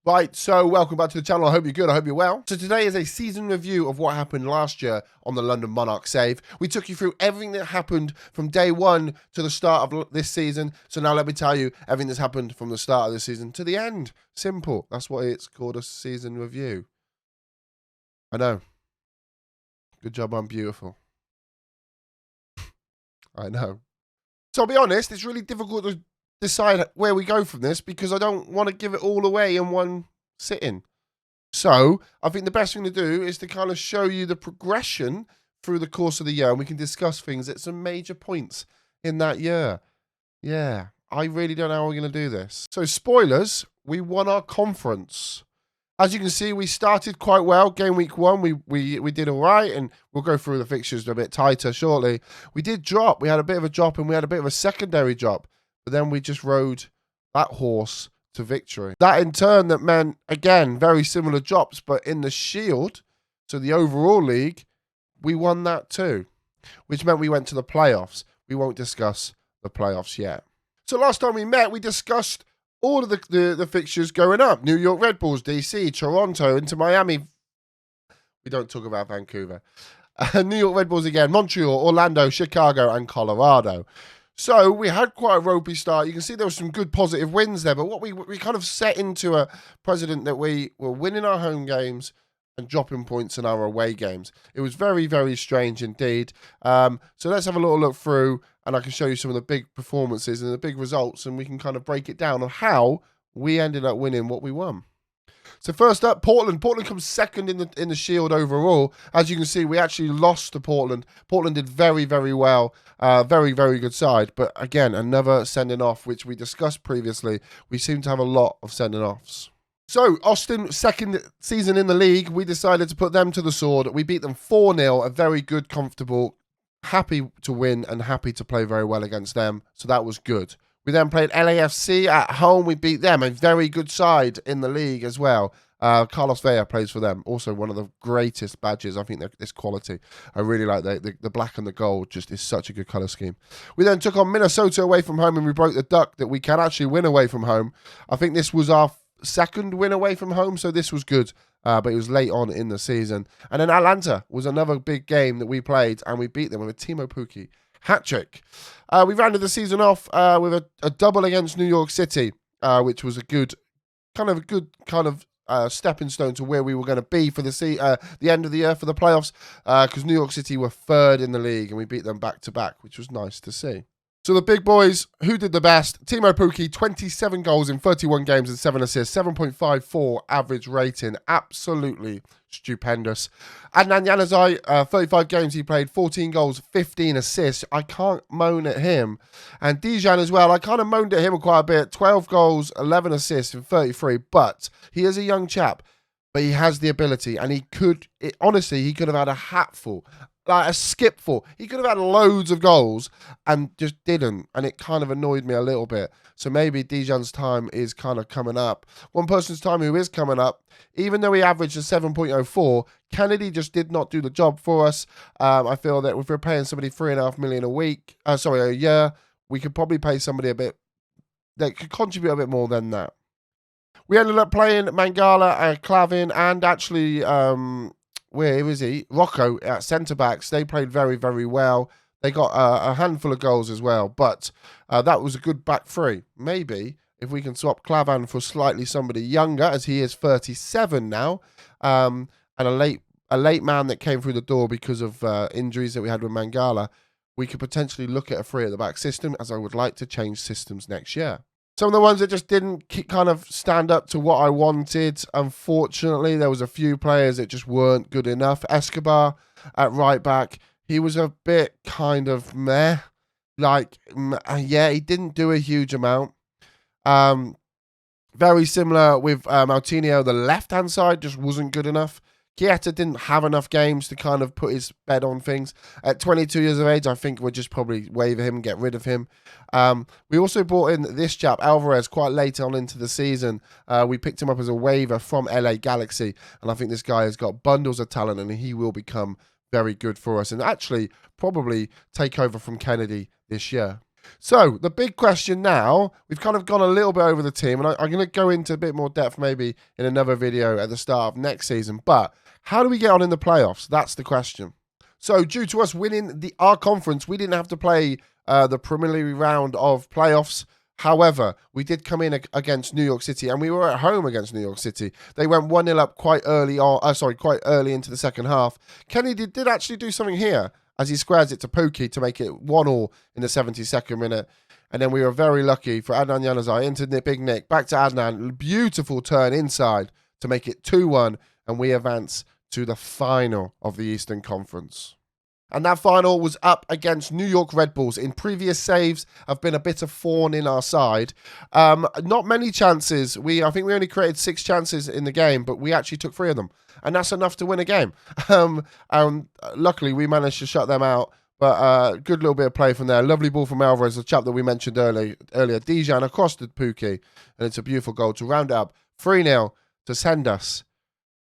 Right, so welcome back to the channel. I hope you're good. I hope you're well. So today is a season review of what happened last year on the London Monarchs save. We took you through everything that happened from day one to the start of this season. So now let me tell you everything that's happened from the start of this season to the end. Simple. That's why it's called a season review. I know. Good job, I'm beautiful. I know. So I'll be honest, it's really difficult to decide where we go from this because I don't want to give it all away in one sitting. So I think the best thing to do is to kind of show you the progression through the course of the year, and we can discuss things at some major points in that year. Yeah, I really don't know how we're going to do this. So spoilers, we won our conference. As you can see, we started quite well. Game week 1, we did all right, and we'll go through the fixtures a bit tighter shortly. We did drop. We had a bit of a drop, and we had a bit of a secondary drop. But then we just rode that horse to victory. That in turn, that meant, again, very similar drops, but in the Shield, so the overall league, we won that too, which meant we went to the playoffs. We won't discuss the playoffs yet. So last time we met, we discussed all of the fixtures going up. New York Red Bulls, DC, Toronto, into Miami. We don't talk about Vancouver. New York Red Bulls again, Montreal, Orlando, Chicago, and Colorado. So we had quite a ropey start. You can see there were some good positive wins there, but what we kind of set into a precedent that we were winning our home games and dropping points in our away games. It was very, very strange indeed. So let's have a little look through, and I can show you some of the big performances and the big results, and we can kind of break it down on how we ended up winning what we won. So first up, Portland. Portland comes second in the Shield overall. As you can see, we actually lost to Portland. Portland did very, very well. Very, very good side. But again, another sending off, which we discussed previously. We seem to have a lot of sending offs. So Austin, second season in the league, we decided to put them to the sword. We beat them 4-0, a very good, comfortable, happy to win and happy to play very well against them. So that was good. We then played LAFC at home. We beat them, a very good side in the league as well. Carlos Vela plays for them. Also one of the greatest badges. I think this quality. I really like the black and the gold. Just is such a good colour scheme. We then took on Minnesota away from home, and we broke the duck that we can actually win away from home. I think this was our second win away from home, so this was good. But it was late on in the season. And then Atlanta was another big game that we played, and we beat them with a Timo Pukki hat-trick. We rounded the season off with a double against New York City, which was a good stepping stone to where we were going to be for the end of the year for the playoffs, because New York City were third in the league, and we beat them back-to-back, which was nice to see. So the big boys, who did the best? Timo Pukki, 27 goals in 31 games and 7 assists, 7.54 average rating. Absolutely stupendous. Adnan Januzaj, 35 games he played, 14 goals, 15 assists. I can't moan at him. And Dijan as well, I kind of moaned at him quite a bit. 12 goals, 11 assists in 33. But he is a young chap, but he has the ability. And honestly, he could have had a hatful. Like a skipful. He could have had loads of goals and just didn't. And it kind of annoyed me a little bit. So maybe Dijan's time is kind of coming up. One person's time who is coming up, even though he averaged a 7.04, Kennedy just did not do the job for us. I feel that if we're paying somebody $3.5 million a year, we could probably pay somebody a bit that could contribute a bit more than that. We ended up playing Mangala, Clavin, and actually... where is he? Rocco at centre-backs. They played very, very well. They got a handful of goals as well. But that was a good back three. Maybe if we can swap Clavan for slightly somebody younger, as he is 37 now, and a late man that came through the door because of injuries that we had with Mangala, we could potentially look at a three at the back system, as I would like to change systems next year. Some of the ones that just didn't kind of stand up to what I wanted, unfortunately, there was a few players that just weren't good enough. Escobar at right back, he was a bit kind of meh. Like, yeah, he didn't do a huge amount. Very similar with Moutinho, the left-hand side just wasn't good enough. Chiesa didn't have enough games to kind of put his bed on things. At 22 years of age, I think we'll just probably waive him and get rid of him. We also brought in this chap, Alvarez, quite late on into the season. We picked him up as a waiver from LA Galaxy, and I think this guy has got bundles of talent, and he will become very good for us and actually probably take over from Kennedy this year. So the big question now, we've kind of gone a little bit over the team, and I'm going to go into a bit more depth maybe in another video at the start of next season. But how do we get on in the playoffs? That's the question. So due to us winning our conference, we didn't have to play the preliminary round of playoffs. However, we did come in against New York City, and we were at home against New York City. They went 1-0 up quite early quite early into the second half. Kenny did actually do something here as he squares it to Pookie to make it 1-1 in the 72nd minute. And then we were very lucky for Adnan Januzaj into Big Nick, back to Adnan. Beautiful turn inside to make it 2-1, and we advance to the final of the Eastern Conference. And that final was up against New York Red Bulls. In previous saves have been a bit of thorn in our side. Not many chances. I think we only created 6 chances in the game, but we actually took 3 of them. And that's enough to win a game. And luckily, we managed to shut them out. But good little bit of play from there. Lovely ball from Alvarez, the chap that we mentioned earlier. Dijan across to Pookie. And it's a beautiful goal to round it up 3-0 to send us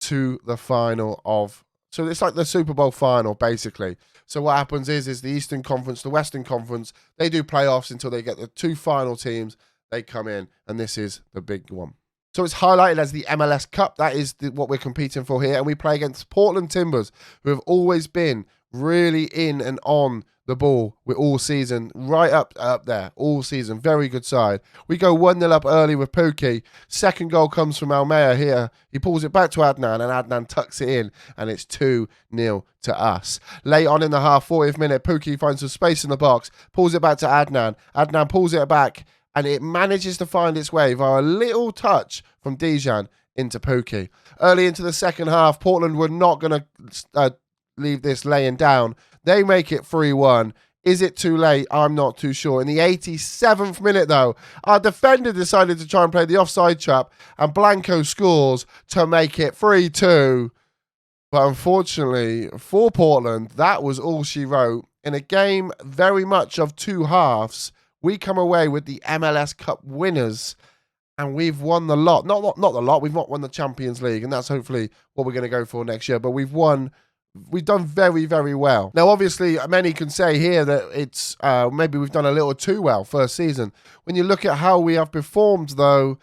to the final of... So it's like the Super Bowl final, basically. So what happens is the Eastern Conference, the Western Conference, they do playoffs until they get the 2 final teams. They come in, and this is the big one. So it's highlighted as the MLS Cup. That is what we're competing for here. And we play against Portland Timbers, who have always been really in and on the ball with all season, right up there, all season. Very good side. We go 1-0 up early with Pookie. Second goal comes from Almeida here. He pulls it back to Adnan, and Adnan tucks it in, and it's 2-0 to us. Late on in the half, 40th minute, Pookie finds some space in the box, pulls it back to Adnan. Adnan pulls it back, and it manages to find its way via a little touch from Dijan into Pookie. Early into the second half, Portland were not going to leave this laying down. They make it 3-1. Is it too late? I'm not too sure. In the 87th minute, though, our defender decided to try and play the offside trap, and Blanco scores to make it 3-2. But unfortunately for Portland, that was all she wrote. In a game very much of 2 halves, we come away with the MLS Cup winners, and we've won the lot. Not the lot. We've not won the Champions League, and that's hopefully what we're going to go for next year. But we've done very, very well. Now, obviously, many can say here that it's maybe we've done a little too well first season. When you look at how we have performed, though,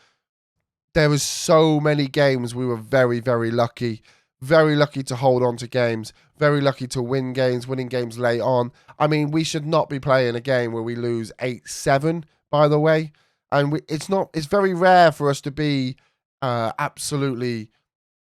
there was so many games we were very, very lucky. Very lucky to hold on to games. Very lucky to win games, winning games late on. I mean, we should not be playing a game where we lose 8-7, by the way. And it's very rare for us to be absolutely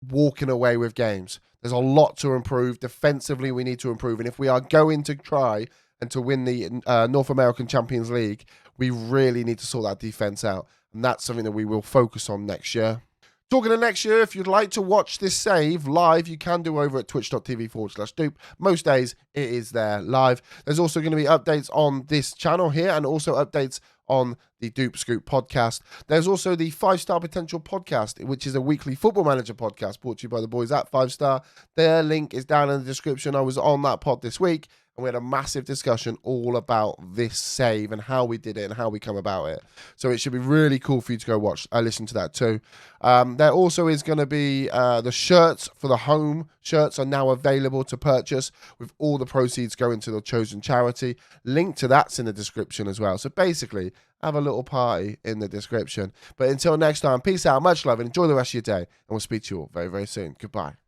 walking away with games. There's a lot to improve. Defensively, we need to improve. And if we are going to try and to win the North American Champions League, we really need to sort that defense out. And that's something that we will focus on next year. Talking of next year, if you'd like to watch this save live, you can do over at twitch.tv/Doop. Most days, it is there live. There's also going to be updates on this channel here and also updates on the Doop Scoop podcast. There's also the 5-Star Potential podcast, which is a weekly Football Manager podcast brought to you by the boys at 5-Star. Their link is down in the description. I was on that pod this week, and we had a massive discussion all about this save and how we did it and how we come about it. So it should be really cool for you to go listen to that too. There also is going to be the shirts for the home. Shirts are now available to purchase with all the proceeds going to the chosen charity. Link to that's in the description as well. So basically, have a little party in the description. But until next time, peace out, much love, and enjoy the rest of your day. And we'll speak to you all very, very soon. Goodbye.